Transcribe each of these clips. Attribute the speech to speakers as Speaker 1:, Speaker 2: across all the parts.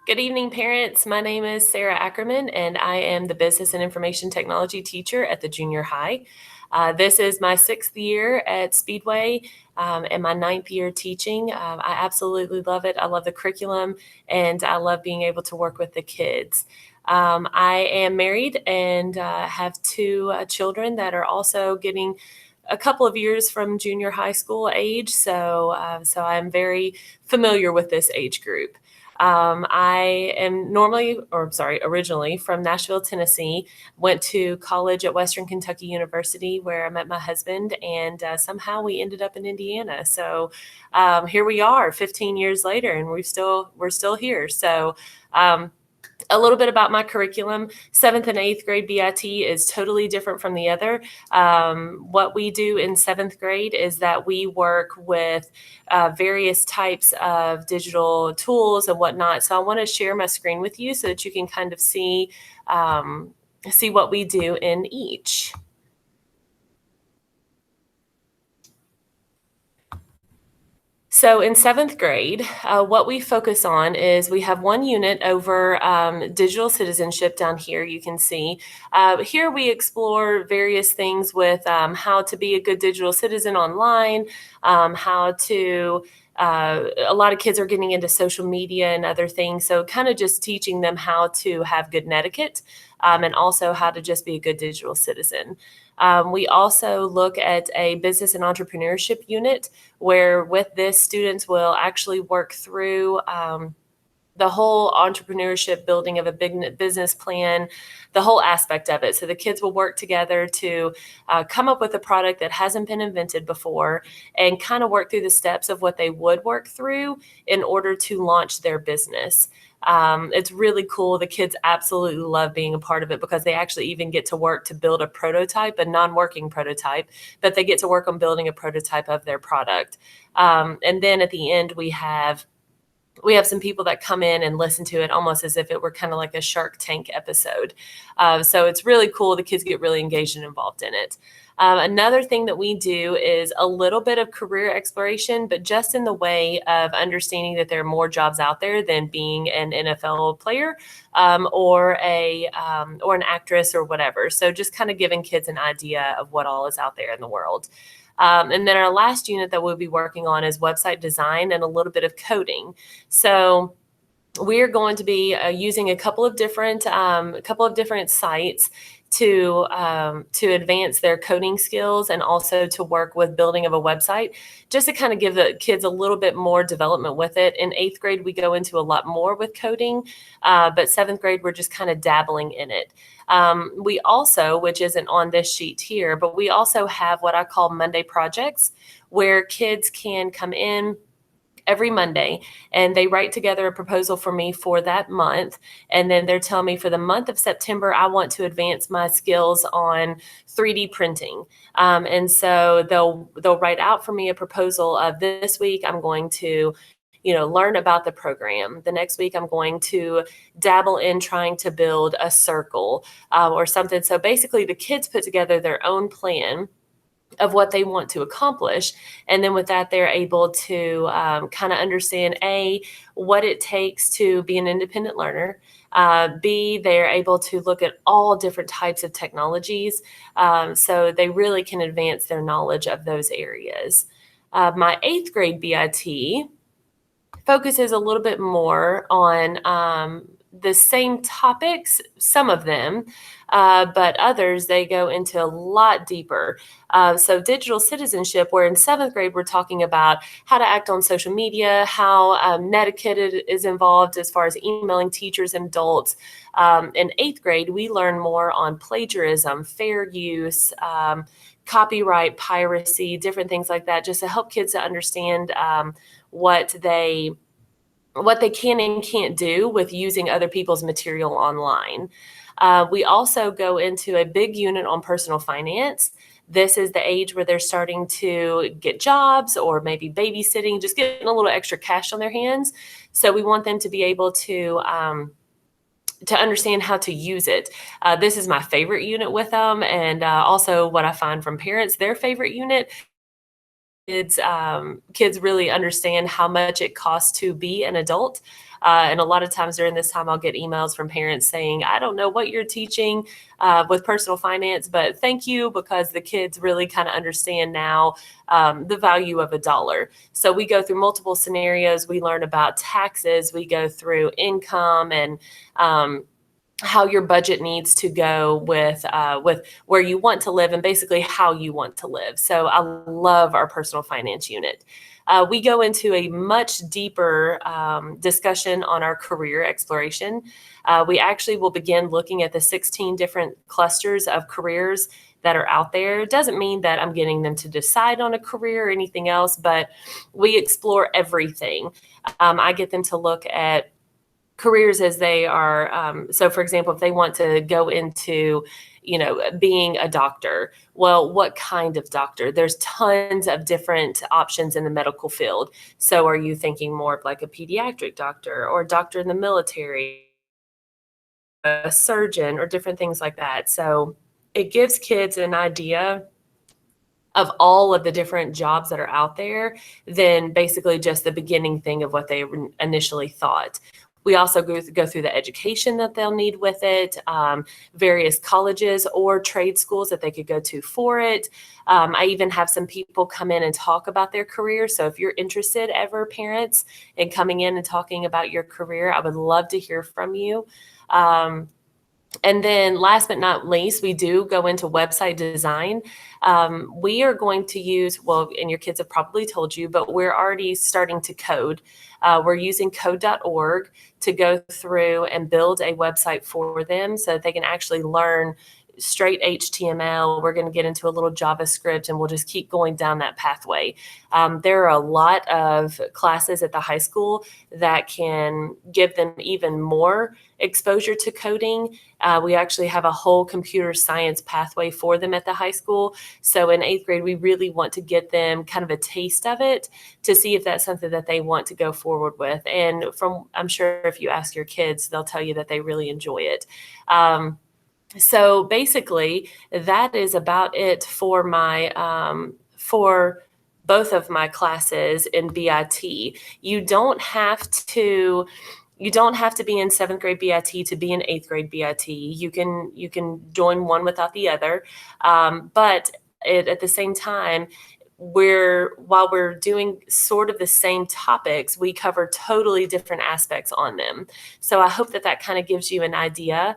Speaker 1: Good evening, parents. My name is Sarah Ackerman, and I am the Business and Information Technology teacher at the junior high. This is my 6th year at Speedway and my 9th year teaching. I absolutely love it. I love the curriculum, and I love being able to work with the kids. I am married and have two children that are also getting a couple of years from junior high school age, so I'm very familiar with this age group. I am originally from Nashville, Tennessee. Went to college at Western Kentucky University, where I met my husband, and somehow we ended up in Indiana. So here we are, 15 years later, and we're still here. So. A little bit about my curriculum. 7th and 8th grade BIT is totally different from the other. What we do in 7th grade is that we work with various types of digital tools and whatnot. So I want to share my screen with you so that you can kind of see what we do in each. So in 7th grade, what we focus on is we have one unit over digital citizenship down here, you can see. Here we explore various things with how to be a good digital citizen online, a lot of kids are getting into social media and other things. So kind of just teaching them how to have good netiquette and also how to just be a good digital citizen. We also look at a business and entrepreneurship unit where with this students will actually work through the whole entrepreneurship building of a big business plan, the whole aspect of it. So the kids will work together to come up with a product that hasn't been invented before and kind of work through the steps of what they would work through in order to launch their business. It's really cool. The kids absolutely love being a part of it because they actually even get to work to build a prototype, a non-working prototype, but they get to work on building a prototype of their product. And then at the end, we have some people that come in and listen to it almost as if it were kind of like a Shark Tank episode. So it's really cool. The kids get really engaged and involved in it. Another thing that we do is a little bit of career exploration, but just in the way of understanding that there are more jobs out there than being an NFL player or an actress or whatever. So just kind of giving kids an idea of what all is out there in the world. And then our last unit that we'll be working on is website design and a little bit of coding. So we're going to be using a couple of different sites to advance their coding skills and also to work with building of a website, just to kind of give the kids a little bit more development with it. In 8th grade, we go into a lot more with coding, but 7th grade, we're just kind of dabbling in it. We also, which isn't on this sheet here, but we also have what I call Monday projects, where kids can come in every Monday and they write together a proposal for me for that month. And then they're telling me for the month of September, I want to advance my skills on 3D printing. And so they'll write out for me a proposal of this week, I'm going to learn about the program. The next week, I'm going to dabble in trying to build a circle or something. So basically, the kids put together their own plan of what they want to accomplish. And then with that, they're able to kind of understand, A, what it takes to be an independent learner. B, they're able to look at all different types of technologies. So they really can advance their knowledge of those areas. My 8th grade BIT focuses a little bit more on the same topics, some of them, but others, they go into a lot deeper. So digital citizenship, where in 7th grade, we're talking about how to act on social media, how netiquette is involved as far as emailing teachers and adults. In 8th grade, we learn more on plagiarism, fair use, copyright, piracy, different things like that, just to help kids to understand what they can and can't do with using other people's material online. We also go into a big unit on personal finance. This is the age where they're starting to get jobs or maybe babysitting, just getting a little extra cash on their hands. So we want them to be able to understand how to use it. This is my favorite unit with them, and also what I find from parents, their favorite unit. kids really understand how much it costs to be an adult. And a lot of times during this time, I'll get emails from parents saying, I don't know what you're teaching with personal finance, but thank you, because the kids really kind of understand now the value of a dollar. So we go through multiple scenarios. We learn about taxes. We go through income and how your budget needs to go with where you want to live and basically how you want to live. So I love our personal finance unit. We go into a much deeper discussion on our career exploration. We actually will begin looking at the 16 different clusters of careers that are out there. It doesn't mean that I'm getting them to decide on a career or anything else, but we explore everything. I get them to look at careers as they are. So for example, if they want to go into, being a doctor, well, what kind of doctor? There's tons of different options in the medical field. So are you thinking more of like a pediatric doctor or a doctor in the military, a surgeon, or different things like that? So it gives kids an idea of all of the different jobs that are out there than basically just the beginning thing of what they initially thought. We also go through the education that they'll need with it, various colleges or trade schools that they could go to for it. I even have some people come in and talk about their career. So if you're interested ever, parents, in coming in and talking about your career, I would love to hear from you. And then last but not least, we do go into website design. We are going to use, well, and your kids have probably told you, but we're already starting to code. We're using code.org to go through and build a website for them so that they can actually learn straight HTML. We're going to get into a little JavaScript, and we'll just keep going down that pathway. There are a lot of classes at the high school that can give them even more exposure to coding. We actually have a whole computer science pathway for them at the high school. So in 8th grade, we really want to get them kind of a taste of it to see if that's something that they want to go forward with. And I'm sure if you ask your kids, they'll tell you that they really enjoy it. So basically, that is about it for for both of my classes in BIT. You don't have to be in 7th grade BIT to be in 8th grade BIT. You can join one without the other, but at the same time, while we're doing sort of the same topics, we cover totally different aspects on them. So I hope that kind of gives you an idea.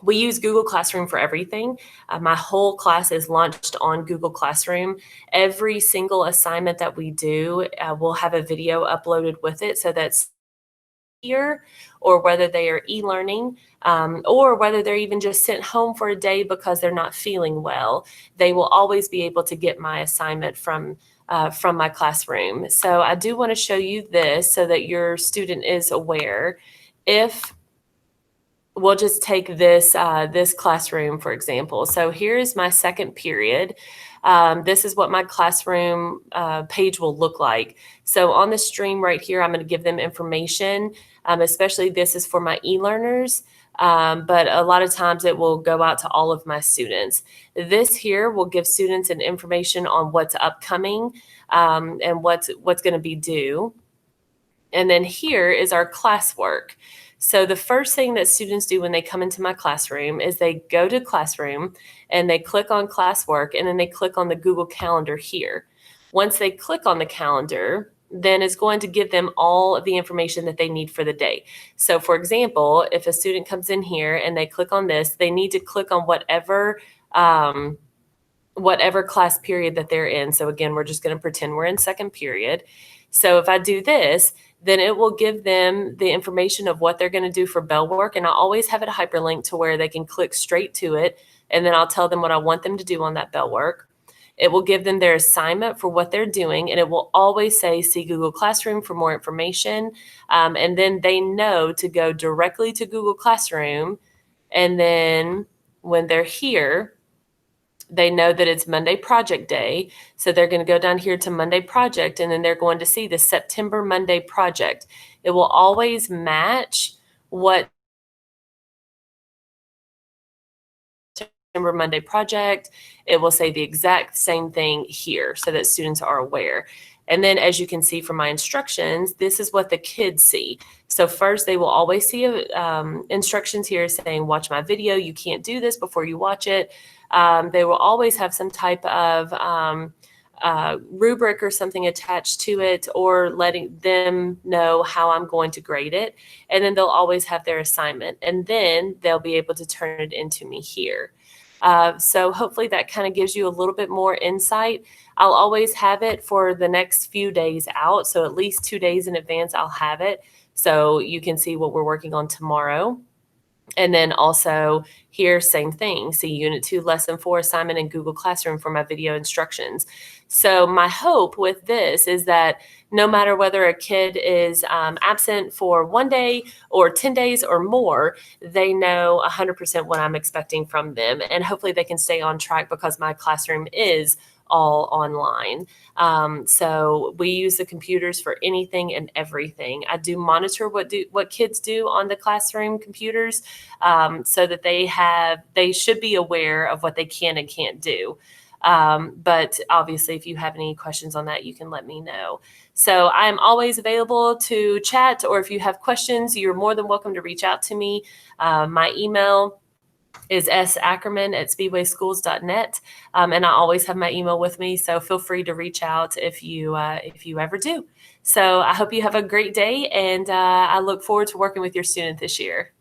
Speaker 1: We use Google Classroom for everything. My whole class is launched on Google Classroom. Every single assignment that we do will have a video uploaded with it, so that's here, or whether they are e-learning, or whether they're even just sent home for a day because they're not feeling well, they will always be able to get my assignment from my classroom. So I do want to show you this so that your student is aware. If we'll just take this classroom, for example. So here's my second period. This is what my classroom page will look like. So on the stream right here, I'm going to give them information, especially this is for my e-learners. But a lot of times it will go out to all of my students. This here will give students an information on what's upcoming and what's going to be due. And then here is our classwork. So the first thing that students do when they come into my classroom is they go to Classroom and they click on classwork, and then they click on the Google Calendar here. Once they click on the calendar, then it's going to give them all of the information that they need for the day. So for example, if a student comes in here and they click on this, they need to click on whatever class period that they're in. So again, we're just going to pretend we're in second period. So if I do this, then it will give them the information of what they're going to do for bell work. And I always have it hyperlinked to where they can click straight to it. And then I'll tell them what I want them to do on that bell work. It will give them their assignment for what they're doing. And it will always say, see Google Classroom for more information. And then they know to go directly to Google Classroom. And then when they're here, they know that it's Monday Project Day. So they're going to go down here to Monday Project, and then they're going to see the September Monday Project. It will always match what September Monday project, it will say the exact same thing here so that students are aware. And then as you can see from my instructions, this is what the kids see. So first, they will always see instructions here saying, watch my video. You can't do this before you watch it. They will always have some type of rubric or something attached to it, or letting them know how I'm going to grade it. And then they'll always have their assignment, and then they'll be able to turn it into me here. So hopefully that kind of gives you a little bit more insight. I'll always have it for the next few days out. So at least 2 days in advance, I'll have it. So you can see what we're working on tomorrow. And then also here, same thing, see Unit 2, Lesson 4 assignment in Google Classroom for my video instructions. So my hope with this is that no matter whether a kid is absent for 1 day or 10 days or more, they know 100% what I'm expecting from them. And hopefully they can stay on track because my classroom is all online. So we use the computers for anything and everything. I do monitor what kids do on the classroom computers, so that they should be aware of what they can and can't do. But obviously, if you have any questions on that, you can let me know. So I'm always available to chat, or if you have questions, you're more than welcome to reach out to me. My email is sackerman@speedwayschools.net. And I always have my email with me, so feel free to reach out if you ever do. So I hope you have a great day, and I look forward to working with your student this year.